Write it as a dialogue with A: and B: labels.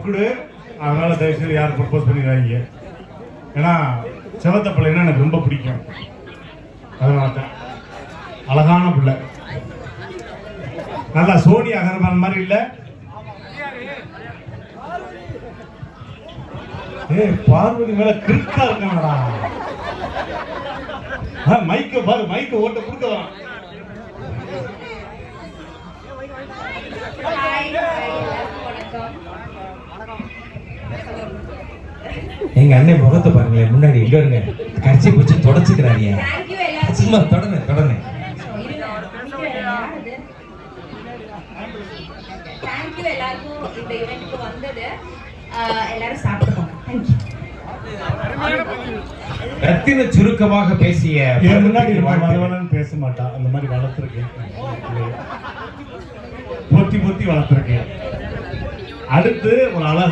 A: கொடு. அதனால தயவுசெய்து யாரும் ப்ரப்போஸ் பண்ணிடுறாங்க. ஏன்னா செவத்த பிள்ளைன்னா எனக்கு ரொம்ப பிடிக்கும். அதனால தான் அழகான பிள்ளை, நல்லா சோனி அகர்வால் மாதிரி இல்ல. பார்வதி மேல கிறுக்கா இருக்கானடா. மைக்க பாரு, மைக்க ஓட்ட கொடுக்கலாம்.
B: எங்க அண்ணன் முகத்தை பாருங்களேன், முன்னாடி இங்க இருங்க, கரிச்சி பிடிச்சி தொடச்சுக்கிறாங்க. சும்மா தொடனே தொடனே. ரத்தின சுருக்கமாக பேசிய
A: முன்னாடி பேச மாட்டா. அந்த மாதிரி வளர்த்துருக்கேன், பொத்தி பொத்தி வளர்த்துருக்கேன். அடுத்து ஒரு அழகு